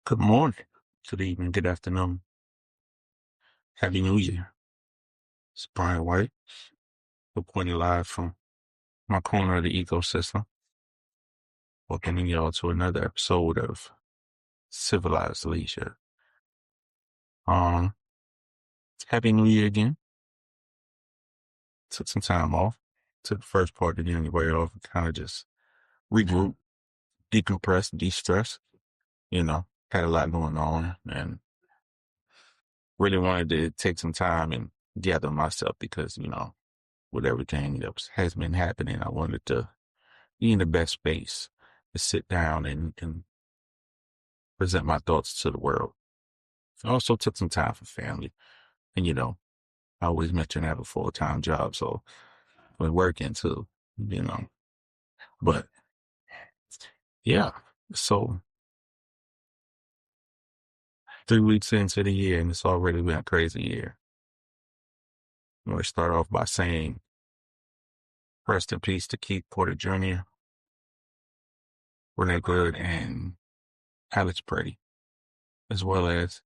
Good morning, good evening, good afternoon. Happy New Year. It's Brian White, reporting live from my corner of the ecosystem. Welcoming y'all to another episode of Civilized Leisure. Um, Happy New Year again. Took some time off. Took the first part of January off and kind of just regroup, decompress, de-stress. Had a lot going on and really wanted to take some time and gather myself because, with everything has been happening, I wanted to be in the best space to sit down and present my thoughts to the world. I also took some time for family. And, I always mention I have a full-time job, so I've been working too, you know. But yeah, so 3 weeks into the year and it's already been a crazy year. I'm going to start off by saying rest in peace to Keith Porter Jr., Renee Good, and Alex Brady, as well as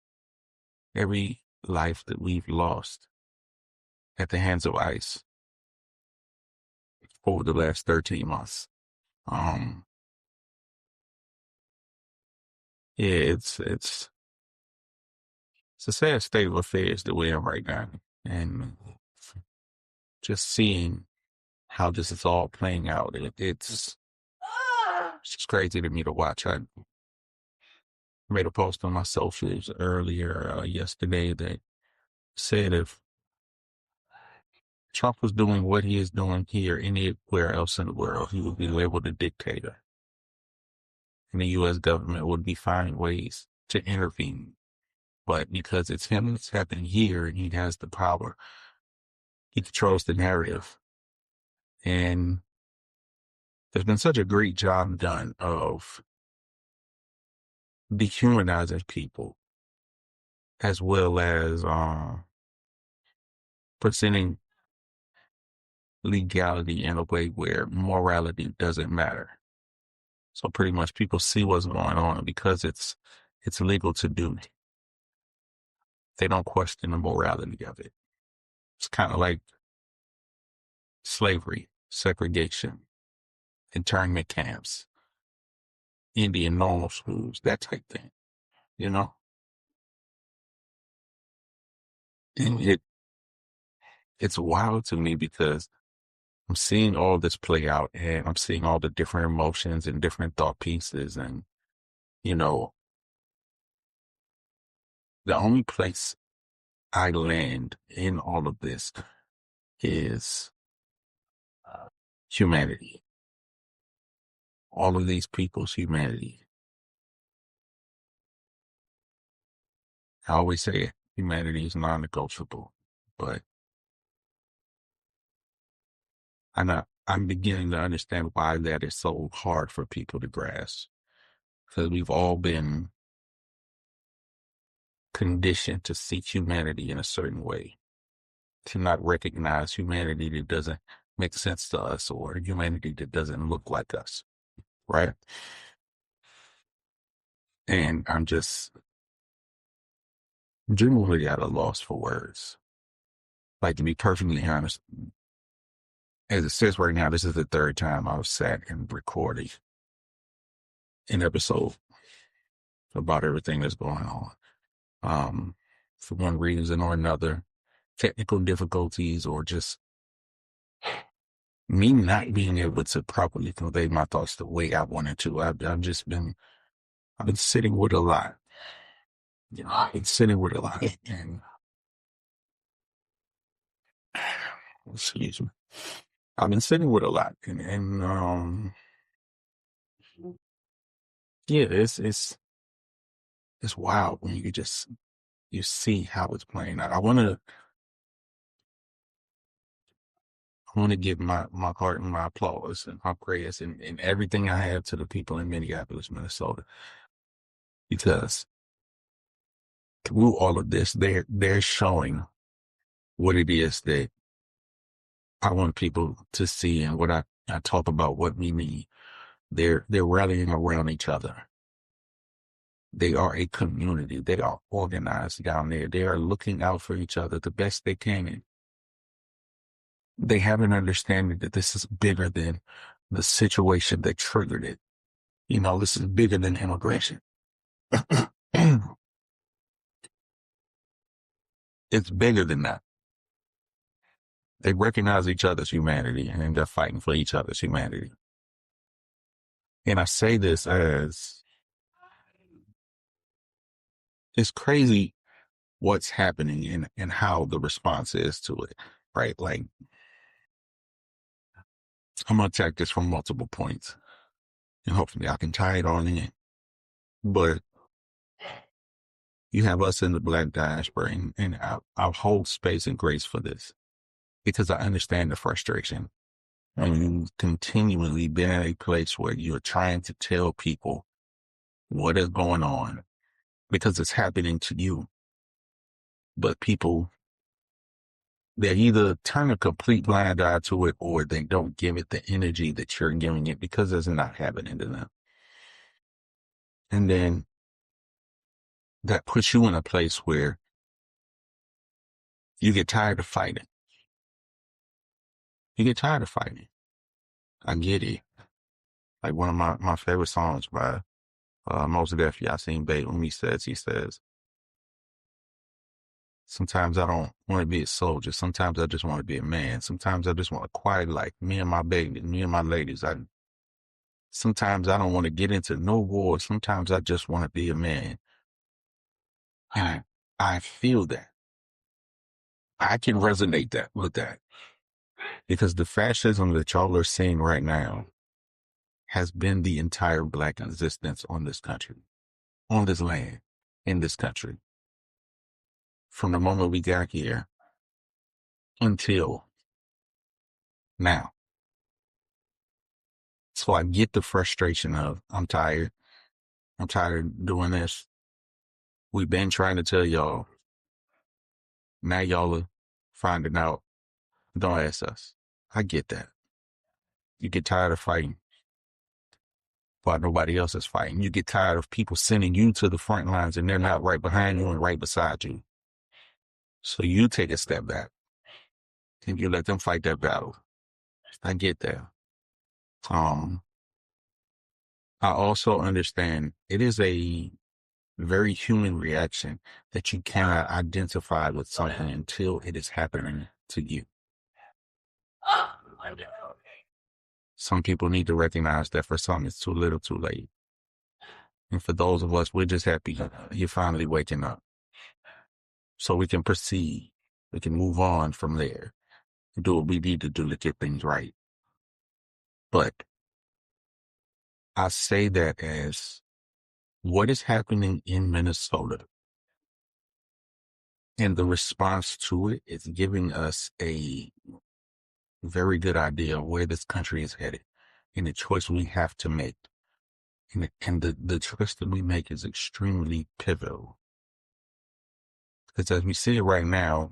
every life that we've lost at the hands of ICE over the last 13 months. Um, yeah, it's a sad state of affairs that we're in right now, and just seeing how this is all playing out, it's just crazy to me to watch. I made a post on my socials earlier yesterday that said if Trump was doing what he is doing here anywhere else in the world, he would be labeled a dictator, and the U.S. government would be finding ways to intervene. But because it's him that's happening here and he has the power, he controls the narrative. And there's been such a great job done of dehumanizing people as well as presenting legality in a way where morality doesn't matter. So pretty much people see what's going on because it's legal to do. They don't question the morality of it. It's kind of like slavery, segregation, internment camps, Indian normal schools, that type thing, you know? And it's wild to me because I'm seeing all this play out and I'm seeing all the different emotions and different thought pieces. And, you know, the only place I land in all of this is humanity. All of these people's humanity. I always say humanity is non-negotiable, but I'm beginning to understand why that is so hard for people to grasp. Because we've all been conditioned to see humanity in a certain way, to not recognize humanity that doesn't make sense to us or humanity that doesn't look like us, right? And I'm just genuinely at a loss for words. Like, to be perfectly honest, as it says right now, this is the third time I've sat and recorded an episode about everything that's going on. For one reason or another, technical difficulties or just me not being able to properly convey my thoughts the way I wanted to. I've been sitting with a lot. I've been sitting with a lot, and excuse me, I've been sitting with a lot, and yeah, it's wild when you see how it's playing out. I want to give my heart and my applause and my prayers and everything I have to the people in Minneapolis, Minnesota, because through all of this, they're showing what it is that I want people to see and what I talk about what we need. They're rallying around each other. They are a community. They are organized down there. They are looking out for each other the best they can. They have an understanding that this is bigger than the situation that triggered it. This is bigger than immigration. It's bigger than that. They recognize each other's humanity and they're fighting for each other's humanity. And I say this as it's crazy what's happening and how the response is to it, right? Like, I'm going to attack this from multiple points and hopefully I can tie it on in. But you have us in the Black diaspora, and I'll hold space and grace for this because I understand the frustration. And you continually been in a place where you're trying to tell people what is going on because it's happening to you. But people, they either turn a complete blind eye to it or they don't give it the energy that you're giving it because it's not happening to them. And then that puts you in a place where you get tired of fighting. You get tired of fighting. I get it. Like one of my favorite songs by Mos Def, Yasin Bey, when he says, sometimes I don't want to be a soldier. Sometimes I just want to be a man. Sometimes I just want a quiet life. Me and my baby, me and my ladies. Sometimes I don't want to get into no war. Sometimes I just want to be a man. And I feel that. I can resonate with that. Because the fascism that y'all are seeing right now has been the entire Black existence on this country, on this land, in this country. From the moment we got here until now. So I get the frustration of, I'm tired. I'm tired of doing this. We've been trying to tell y'all. Now y'all are finding out. Don't ask us. I get that. You get tired of fighting while nobody else is fighting. You get tired of people sending you to the front lines and they're not right behind you and right beside you. So you take a step back and you let them fight that battle. I get that. I also understand it is a very human reaction that you cannot identify with something until it is happening to you. Some people need to recognize that for some it's too little too late. And for those of us, we're just happy you're finally waking up. So we can proceed. We can move on from there and do what we need to do to get things right. But I say that as what is happening in Minnesota and the response to it is giving us a very good idea of where this country is headed and the choice we have to make. And the choice that we make is extremely pivotal. Because as we see it right now,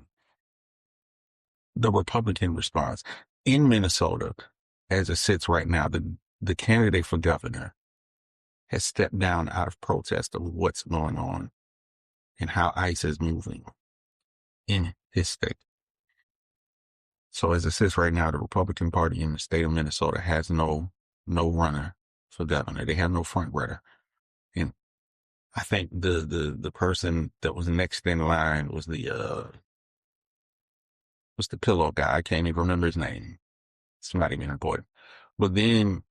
the Republican response in Minnesota, as it sits right now, the candidate for governor has stepped down out of protest of what's going on and how ICE is moving in his state. So as it sits right now, the Republican Party in the state of Minnesota has no runner for governor. They have no front runner. And I think the person that was next in line was the pillow guy. I can't even remember his name. It's not even important. But then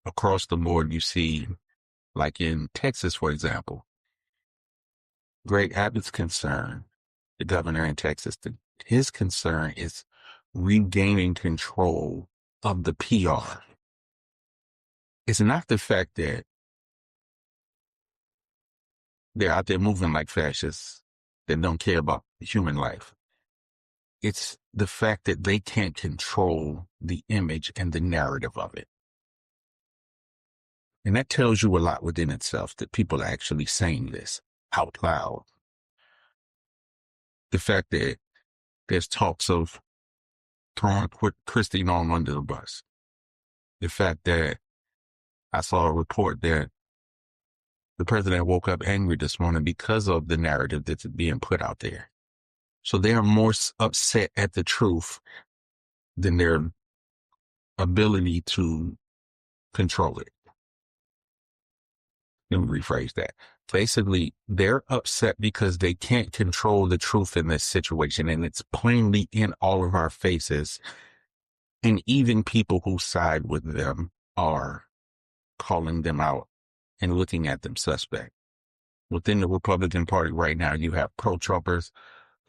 across the board, you see, like in Texas, for example, Greg Abbott's concern, the governor in Texas, his concern is regaining control of the PR. It's not the fact that they're out there moving like fascists that don't care about human life. It's the fact that they can't control the image and the narrative of it. And that tells you a lot within itself that people are actually saying this out loud. The fact that there's talks of throwing Christy Nolan under the bus. The fact that I saw a report that The president woke up angry this morning because of the narrative that's being put out there. So they are more upset at the truth than their ability to control it. Let me rephrase that. Basically, they're upset because they can't control the truth in this situation, and it's plainly in all of our faces. And even people who side with them are calling them out and looking at them suspect. Within the Republican Party right now, you have pro-Trumpers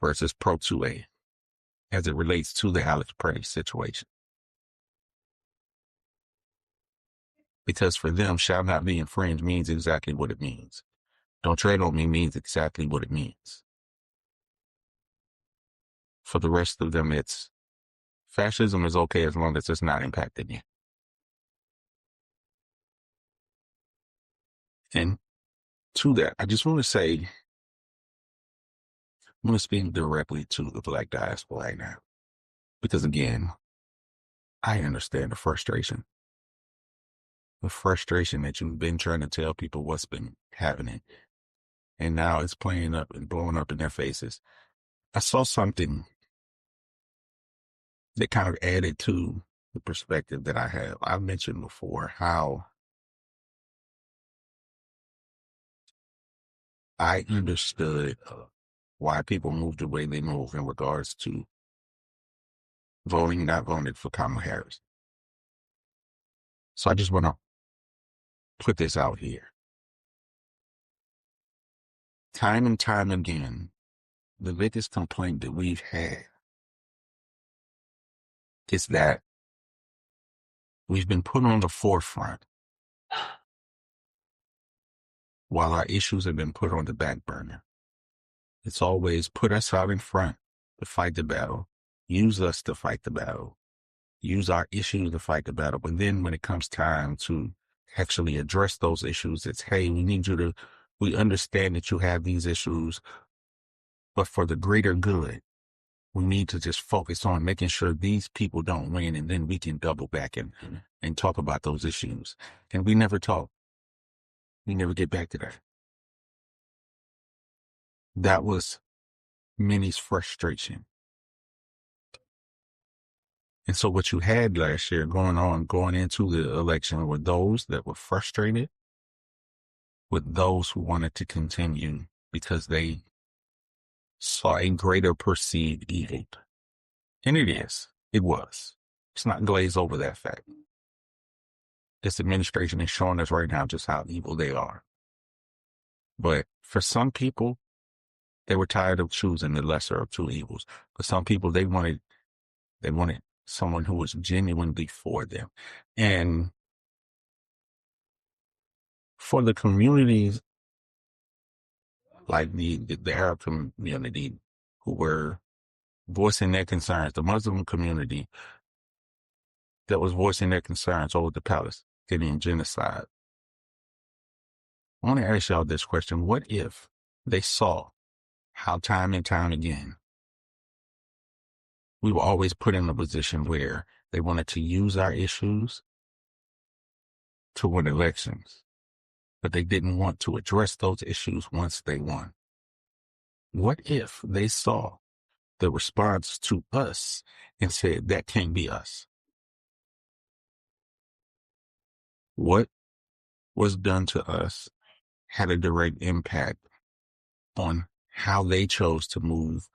versus pro-2A as it relates to the Alex Prince situation. Because for them, shall not be infringed means exactly what it means. Don't tread on me means exactly what it means. For the rest of them, it's fascism is okay as long as it's not impacting you. And to that, I just want to say, I'm going to speak directly to the Black diaspora right now. Because again, I understand the frustration. The frustration that you've been trying to tell people what's been happening. And now it's playing up and blowing up in their faces. I saw something that kind of added to the perspective that I have. I've mentioned before how I understood why people moved the way they move in regards to voting, not voting for Kamala Harris. So I just want to put this out here. Time and time again, the biggest complaint that we've had is that we've been put on the forefront while our issues have been put on the back burner. It's always put us out in front to fight the battle, use us to fight the battle, use our issues to fight the battle. But then when it comes time to actually address those issues, it's, hey, we understand that you have these issues, but for the greater good, we need to just focus on making sure these people don't win, and then we can double back and talk about those issues. And we never talk. We never get back to that. That was many's frustration. And so what you had last year going into the election were those that were frustrated with those who wanted to continue because they saw a greater perceived evil. And it was. It's not glazed over that fact. This administration is showing us right now just how evil they are. But for some people, they were tired of choosing the lesser of two evils. For some people, they wanted someone who was genuinely for them. And for the communities like the Arab community who were voicing their concerns, the Muslim community that was voicing their concerns over the Palestinian genocide. I want to ask y'all this question. What if they saw how time and time again we were always put in a position where they wanted to use our issues to win elections, but they didn't want to address those issues once they won? What if they saw the response to us and said, that can't be us? What was done to us had a direct impact on how they chose to move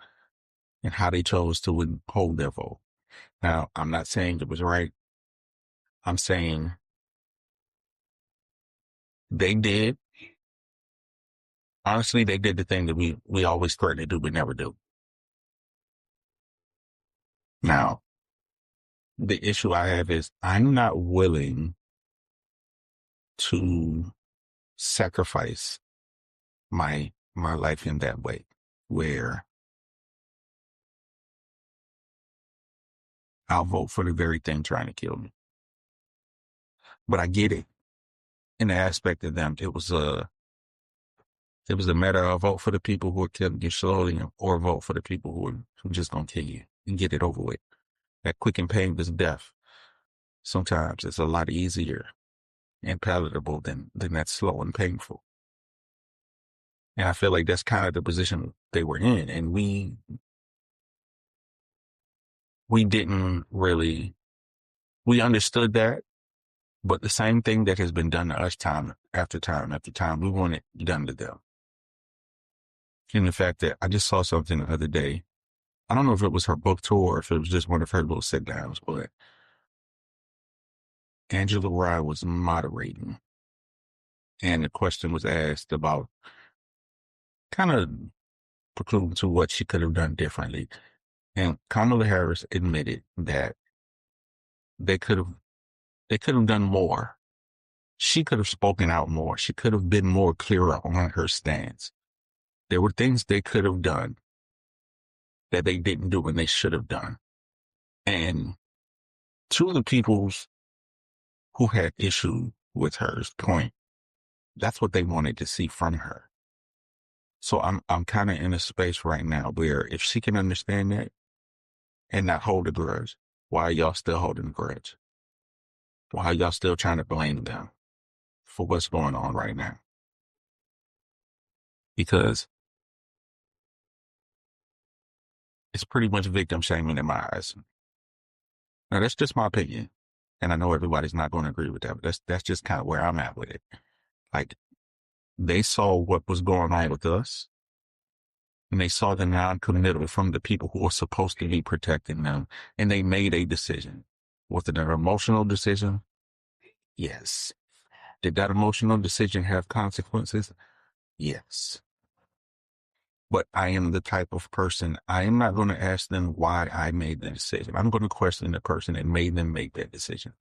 and how they chose to withhold their vote. Now, I'm not saying it was right. I'm saying they did. Honestly, they did the thing that we always threaten to do but never do. Now, the issue I have is I'm not willing to sacrifice my life in that way, where I'll vote for the very thing trying to kill me. But I get it. In the aspect of them, it was a matter of vote for the people who are killing you slowly, or vote for the people who are just gonna kill you and get it over with. That quick and painless death. Sometimes it's a lot easier and palatable than that slow and painful. And I feel like that's kind of the position they were in. And we didn't really, we understood that, but the same thing that has been done to us time after time after time, we want it done to them. And the fact that I just saw something the other day. I don't know if it was her book tour or if it was just one of her little sit downs, but Angela Rye was moderating. And the question was asked about kind of precluding to what she could have done differently. And Kamala Harris admitted that they could have they could have done more. She could have spoken out more. She could have been more clearer on her stance. There were things they could have done that they didn't do and they should have done. And two of the peoples who had issue with her point, that's what they wanted to see from her. So I'm kind of in a space right now where if she can understand that and not hold a grudge, why are y'all still holding a grudge? Why are y'all still trying to blame them for what's going on right now? Because it's pretty much victim shaming in my eyes. Now that's just my opinion. And I know everybody's not going to agree with that, but that's just kind of where I'm at with it. Like they saw what was going on with us and they saw the non-committal from the people who were supposed to be protecting them, and they made a decision. Was it an emotional decision? Yes. Did that emotional decision have consequences? Yes. But I am the type of person, I am not going to ask them why I made the decision. I'm going to question the person that made them make that decision.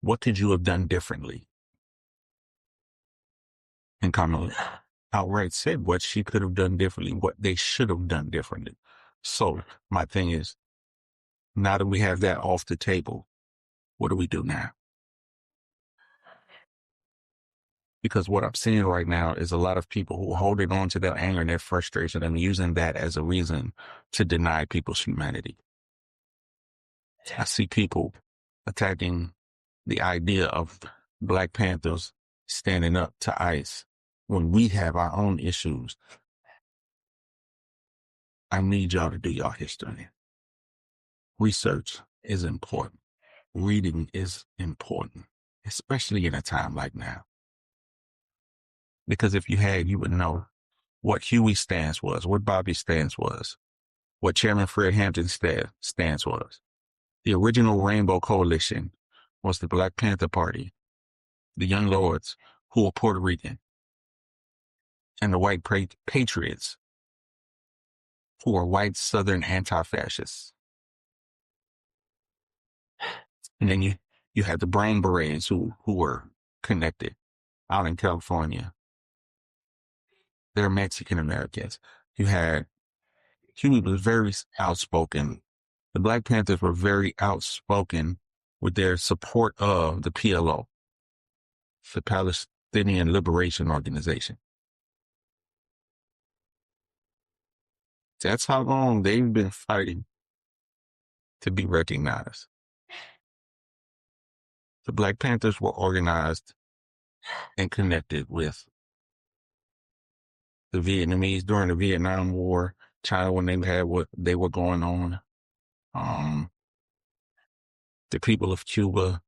What could you have done differently? And Kamala outright said what she could have done differently, what they should have done differently. So my thing is, now that we have that off the table, what do we do now? Because what I'm seeing right now is a lot of people who are holding on to their anger and their frustration and using that as a reason to deny people's humanity. I see people attacking the idea of Black Panthers standing up to ICE when we have our own issues. I need y'all to do y'all history. Research is important. Reading is important, especially in a time like now. Because if you had, you would know what Huey's stance was, what Bobby's stance was, what Chairman Fred Hampton's stance was. The original Rainbow Coalition was the Black Panther Party, the Young Lords, who were Puerto Rican, and the White Patriots, who were white Southern anti-fascists. And then you had the Brain Berets who were connected out in California. They're Mexican Americans. You had Huey was very outspoken. The Black Panthers were very outspoken with their support of the PLO, the Palestinian Liberation Organization. That's how long they've been fighting to be recognized. The Black Panthers were organized and connected with the Vietnamese during the Vietnam War, China when they had what they were going on, the people of Cuba,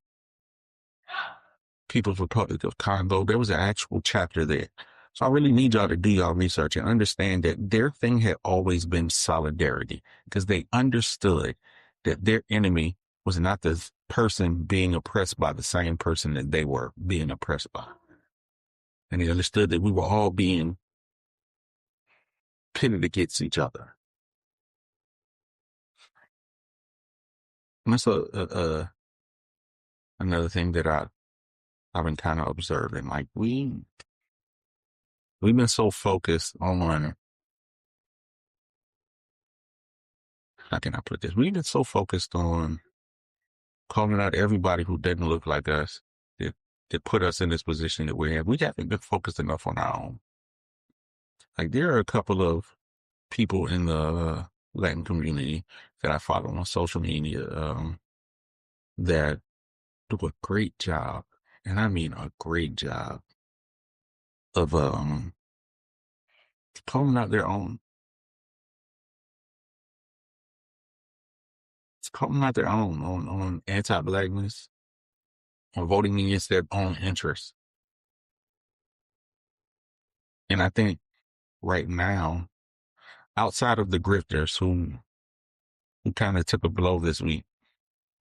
People's Republic of Congo. There was an actual chapter there. So I really need y'all to do y'all research and understand that their thing had always been solidarity, because they understood that their enemy was not the person being oppressed by the same person that they were being oppressed by. And they understood that we were all being pitted against each other. And that's another thing that I've been kind of observing. Like we've been so focused on, how can I put this? We've been so focused on calling out everybody who didn't look like us, that put us in this position that we have. We haven't been focused enough on our own. Like there are a couple of people in the Latin community that I follow on social media that do a great job, and I mean a great job of calling out their own. It's calling out their own on anti-blackness or voting against their own interests. And I think right now, outside of the grifters who kind of took a blow this week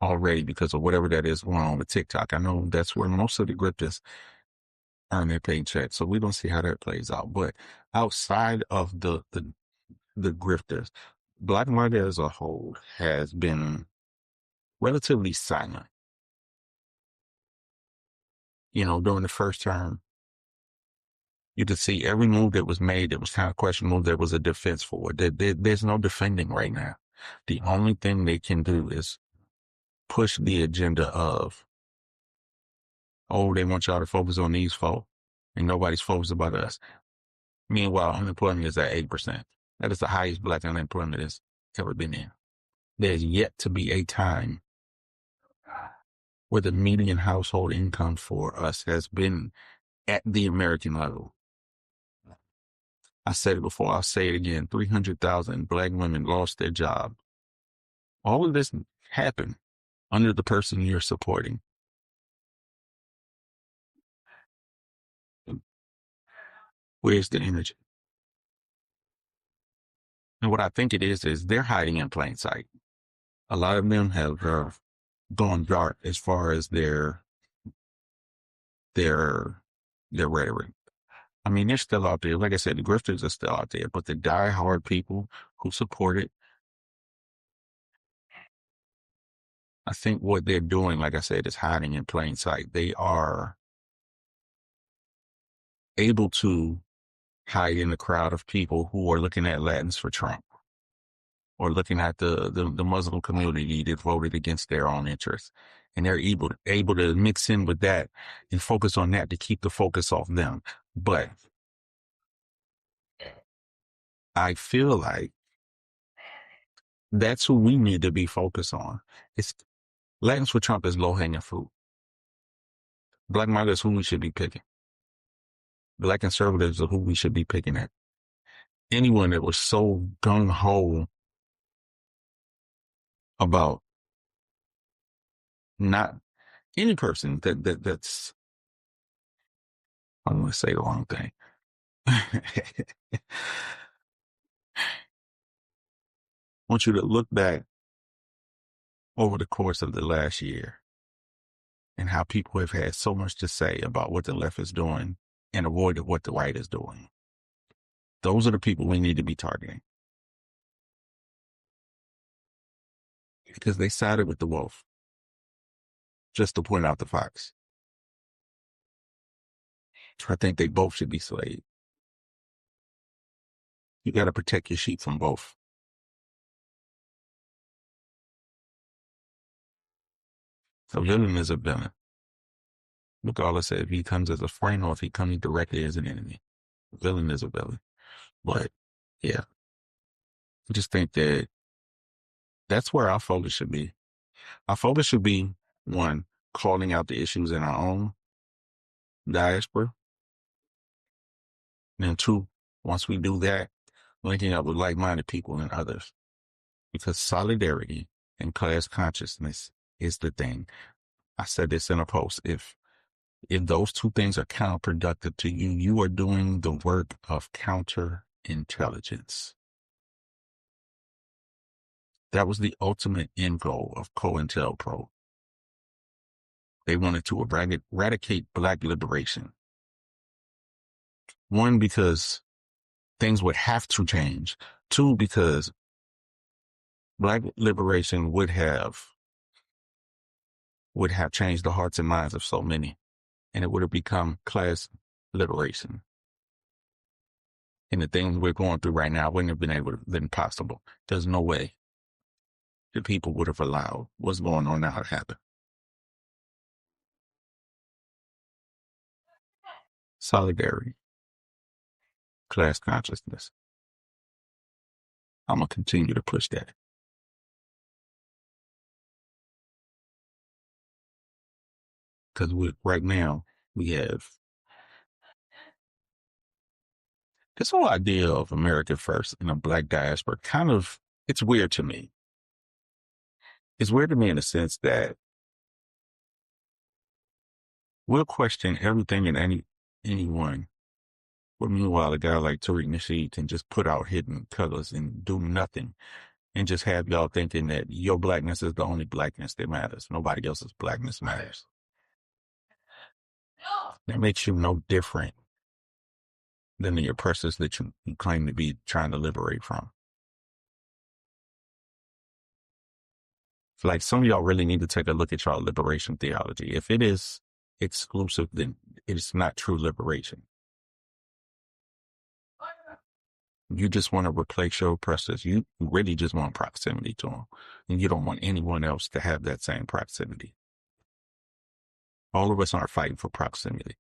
already because of whatever that is going on with TikTok. I know that's where most of the grifters earn their paycheck. So we don't see how that plays out. But outside of the grifters, Black America as a whole has been relatively silent. During the first term, you could see every move that was made that was kind of questionable. There was a defense for it. There's no defending right now. The only thing they can do is push the agenda of, oh, they want y'all to focus on these folk, and nobody's focused about us. Meanwhile, unemployment is at 8%. That is the highest Black unemployment has ever been in. There's yet to be a time where the median household income for us has been at the American level. I said it before, I'll say it again. 300,000 Black women lost their job. All of this happened under the person you're supporting. Where's the energy? And what I think it is they're hiding in plain sight. A lot of them have gone dark as far as their rhetoric. I mean, they're still out there. Like I said, the grifters are still out there, but the die-hard people who support it, I think what they're doing, like I said, is hiding in plain sight. They are able to hide in the crowd of people who are looking at Latins for Trump or looking at the Muslim community that voted against their own interests. And they're able to mix in with that and focus on that to keep the focus off them. But I feel like that's who we need to be focused on. It's Latins for Trump is low hanging fruit. Black Market is who we should be picking. Black conservatives are who we should be picking at. Anyone that was so gung ho about not any person that's I don't want to say the wrong thing. I want you to look back over the course of the last year and how people have had so much to say about what the left is doing and avoided what the right is doing. Those are the people we need to be targeting because they sided with the wolf. Just to point out the fox. I think they both should be slayed. You got to protect your sheep from both. A villain is a villain. Regardless if he comes as a friend or if he comes directly as an enemy. A villain is a villain. But yeah, I just think that that's where our focus should be. Our focus should be, one, calling out the issues in our own diaspora. And then two, once we do that, linking up with like-minded people and others. Because solidarity and class consciousness is the thing. I said this in a post. If those two things are counterproductive to you, you are doing the work of counterintelligence. That was the ultimate end goal of COINTELPRO. They wanted to eradicate Black liberation. One, because things would have to change. Two, because Black liberation would have changed the hearts and minds of so many, and it would have become class liberation. And the things we're going through right now wouldn't have been possible. There's no way the people would have allowed what's going on now to happen. Solidarity, class consciousness. I'm going to continue to push that. Because right now, we have this whole idea of America first and a black diaspora kind of, it's weird to me. It's weird to me in the sense that we'll question everything and anyone. But meanwhile, a guy like Tariq Nasheed can just put out hidden colors and do nothing and just have y'all thinking that your blackness is the only blackness that matters. Nobody else's blackness matters. That makes you no different than the oppressors that you claim to be trying to liberate from. Like, some of y'all really need to take a look at y'all liberation theology. If it is exclusive, then it's not true liberation. You just want to replace your oppressors. You really just want proximity to them. And you don't want anyone else to have that same proximity. All of us aren't fighting for proximity,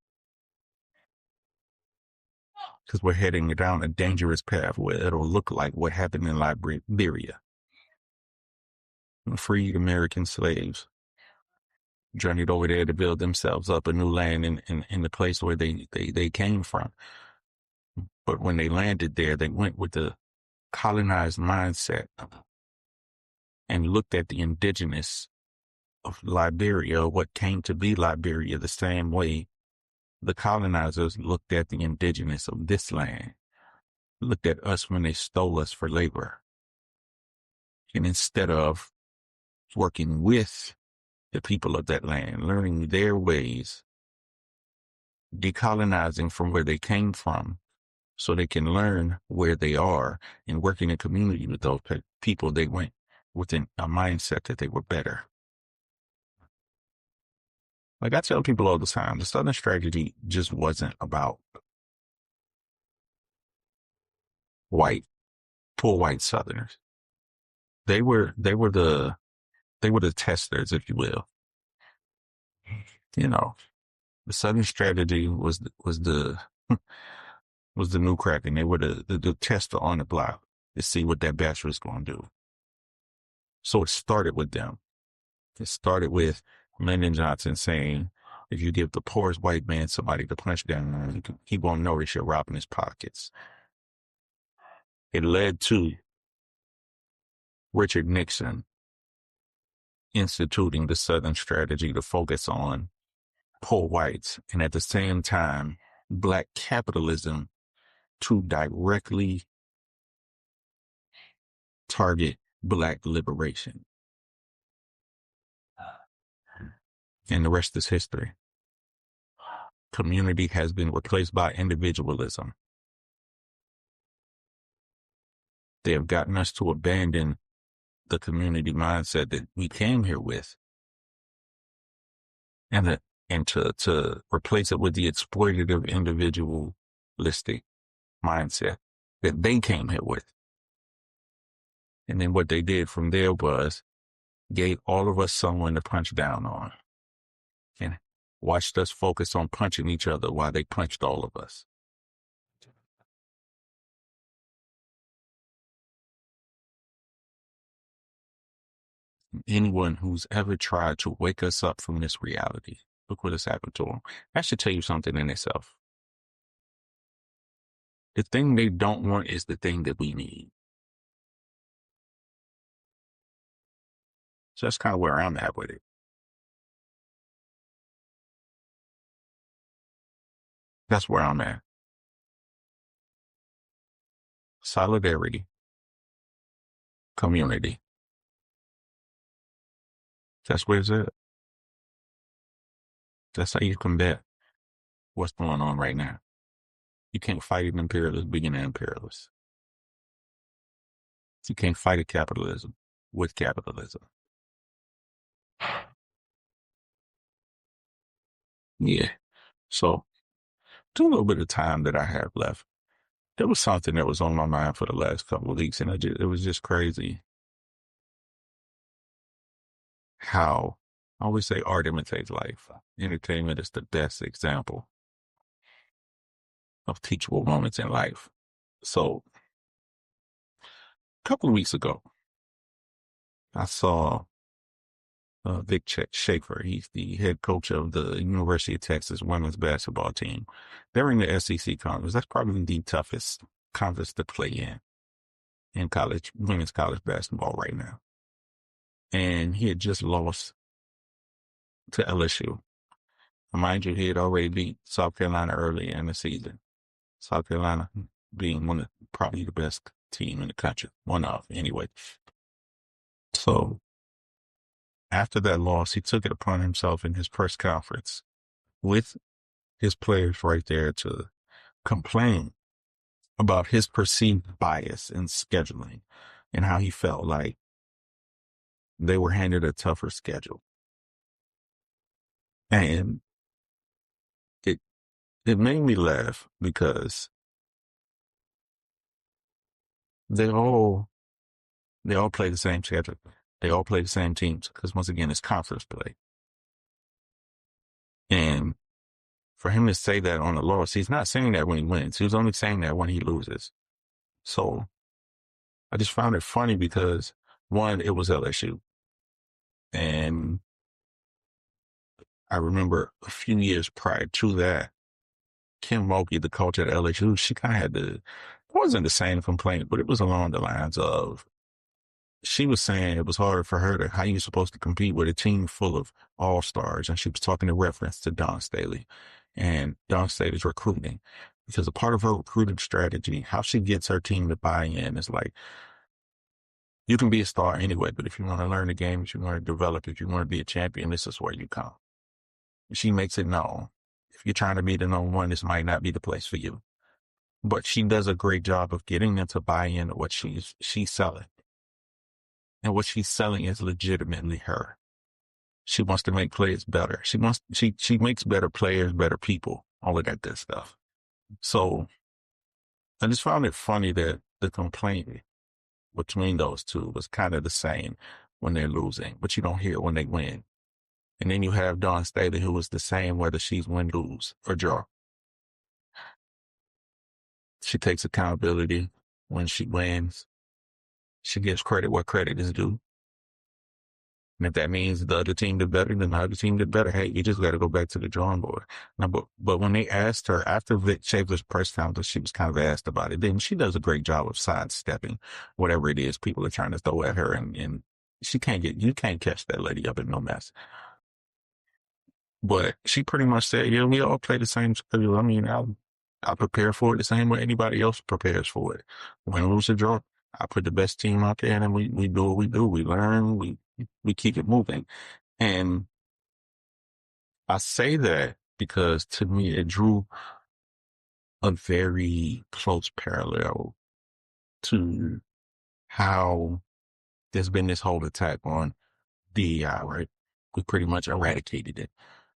because we're heading down a dangerous path where it'll look like what happened in Liberia. Freed American slaves journeyed over there to build themselves up a new land in the place where they came from. But when they landed there, they went with the colonized mindset and looked at the indigenous of Liberia, what came to be Liberia, the same way the colonizers looked at the indigenous of this land, looked at us when they stole us for labor. And instead of working with the people of that land, learning their ways, decolonizing from where they came from, so they can learn where they are and working in community with those people, they went within a mindset that they were better. Like I tell people all the time, the Southern strategy just wasn't about poor white Southerners. They were the testers, if you will. You know, the Southern strategy was the was the new crack, and they were the tester on the block to see what that batch was going to do. So it started with them. It started with Lyndon Johnson saying, if you give the poorest white man somebody to punch down, he won't notice you're robbing his pockets. It led to Richard Nixon instituting the Southern strategy to focus on poor whites, and at the same time, black capitalism to directly target black liberation. And the rest is history. Community has been replaced by individualism. They have gotten us to abandon the community mindset that we came here with, and to replace it with the exploitative individualistic mindset that they came here with. And then what they did from there was gave all of us someone to punch down on, and watched us focus on punching each other while they punched all of us. Anyone who's ever tried to wake us up from this reality, look what has happened to them. That should tell you something in itself. The thing they don't want is the thing that we need. So that's kind of where I'm at with it. That's where I'm at. Solidarity. Community. That's where it's at. That's how you combat what's going on right now. You can't fight an imperialist being an imperialist. You can't fight a capitalism with capitalism. Yeah. So, to a little bit of time that I have left, there was something that was on my mind for the last couple of weeks, and it was just crazy how I always say art imitates life. Entertainment is the best example of teachable moments in life. So, a couple of weeks ago, I saw Vic Schaefer. He's the head coach of the University of Texas women's basketball team. They're in the SEC conference. That's probably the toughest conference to play in college, women's college basketball right now. And he had just lost to LSU. Mind you, he had already beat South Carolina early in the season. South Carolina being one of probably the best team in the country, one of anyway. So after that loss, he took it upon himself in his press conference with his players right there to complain about his perceived bias in scheduling and how he felt like they were handed a tougher schedule. And it made me laugh because they all play the same schedule. They all play the same teams because once again, it's conference play. And for him to say that on the loss, he's not saying that when he wins. He was only saying that when he loses. So I just found it funny because one, it was LSU. And I remember a few years prior to that, Kim Mulkey, the coach at LSU, she kind of had it wasn't the same complaint, but it was along the lines of, she was saying it was harder for her how you supposed to compete with a team full of all-stars. And she was talking in reference to Dawn Staley and Dawn Staley's recruiting, because a part of her recruiting strategy, how she gets her team to buy in is like, you can be a star anyway, but if you want to learn the game, if you want to develop, if you want to be a champion, this is where you come. She makes it known. If you're trying to be the number one, this might not be the place for you. But she does a great job of getting them to buy into what she's selling. And what she's selling is legitimately her. She wants to make players better. She makes better players, better people, all of that good stuff. So I just found it funny that the complaint between those two was kind of the same when they're losing, but you don't hear it when they win. And then you have Dawn Staley, who is the same whether she's win, lose, or draw. She takes accountability when she wins. She gives credit where credit is due. And if that means the other team did better, then the other team did better. Hey, you just got to go back to the drawing board. Now, but when they asked her after Vic Schaefer's press conference, she was kind of asked about it. Then she does a great job of sidestepping whatever it is people are trying to throw at her, and you can't catch that lady up in no mess. But she pretty much said, yeah, we all play the same schedule. I mean, I'll prepare for it the same way anybody else prepares for it. Win, lose, or draw, I put the best team out there, and we do what we do. We learn, we keep it moving. And I say that because to me, it drew a very close parallel to how there's been this whole attack on DEI, right? We pretty much eradicated it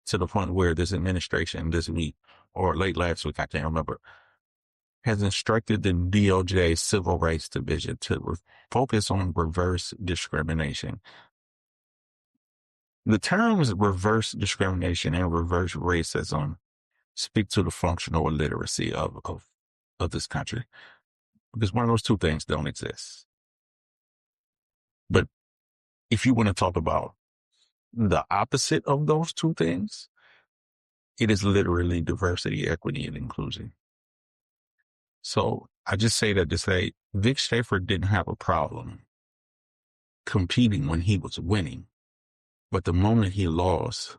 to the point where this administration this week or late last week, I can't remember, has instructed the DOJ Civil Rights Division to focus on reverse discrimination. The terms reverse discrimination and reverse racism speak to the functional illiteracy of this country, because one of those two things don't exist. But if you want to talk about the opposite of those two things, it is literally diversity, equity, and inclusion. So I just say that to say Vic Schaefer didn't have a problem competing when he was winning, but the moment he lost,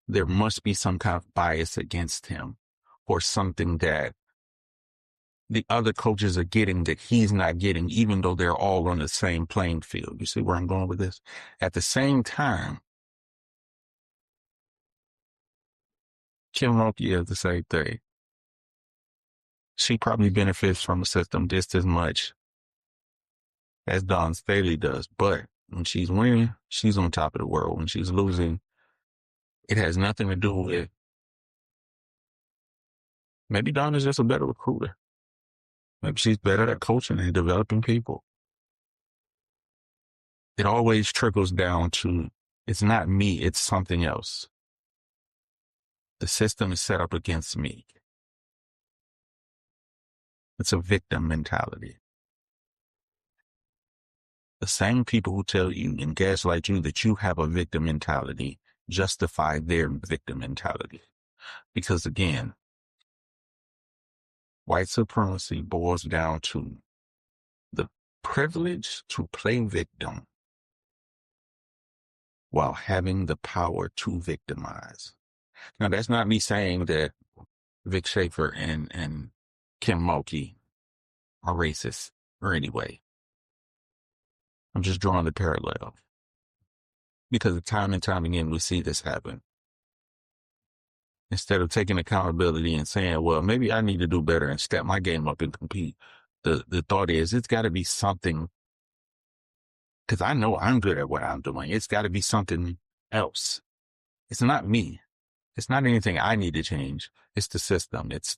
there must be some kind of bias against him or something that the other coaches are getting that he's not getting, even though they're all on the same playing field. You see where I'm going with this? At the same time, Kim Mulkey is the same thing. She probably benefits from the system just as much as Dawn Staley does. But when she's winning, she's on top of the world. When she's losing, it has nothing to do with, maybe Dawn is just a better recruiter. Maybe she's better at coaching and developing people. It always trickles down to, it's not me, it's something else. The system is set up against me. It's a victim mentality. The same people who tell you and gaslight you that you have a victim mentality justify their victim mentality. Because again, white supremacy boils down to the privilege to play victim while having the power to victimize. Now, that's not me saying that Vic Schaefer and Kim Mulkey are racist or any way. I'm just drawing the parallel. Because time and time again, we see this happen. Instead of taking accountability and saying, well, maybe I need to do better and step my game up and compete. The thought is it's got to be something, because I know I'm good at what I'm doing. It's got to be something else. It's not me. It's not anything I need to change. It's the system. It's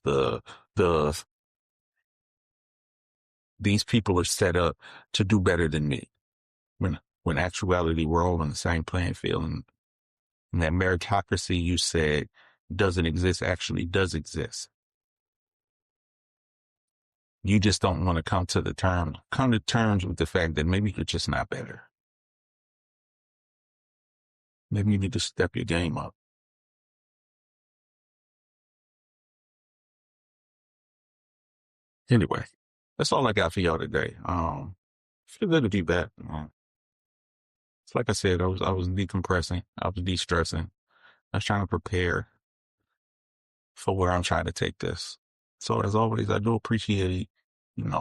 these people are set up to do better than me. When actuality, we're all on the same playing field. And that meritocracy you said doesn't exist actually does exist. You just don't want to come to terms with the fact that maybe you're just not better. Maybe you need to step your game up. Anyway, that's all I got for y'all today. Feel good to be back. It's like I said, I was decompressing, I was de-stressing. I was trying to prepare for where I'm trying to take this. So as always, I do appreciate,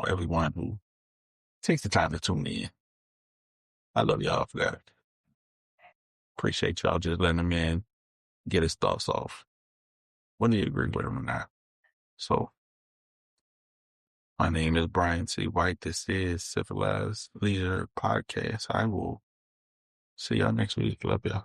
everyone who takes the time to tune in. I love y'all for that. Appreciate y'all just letting him in, get his thoughts off, whether you agree with him or not. So, my name is Brian T. White. This is Civilized Leader Podcast. I will see y'all next week. Love y'all.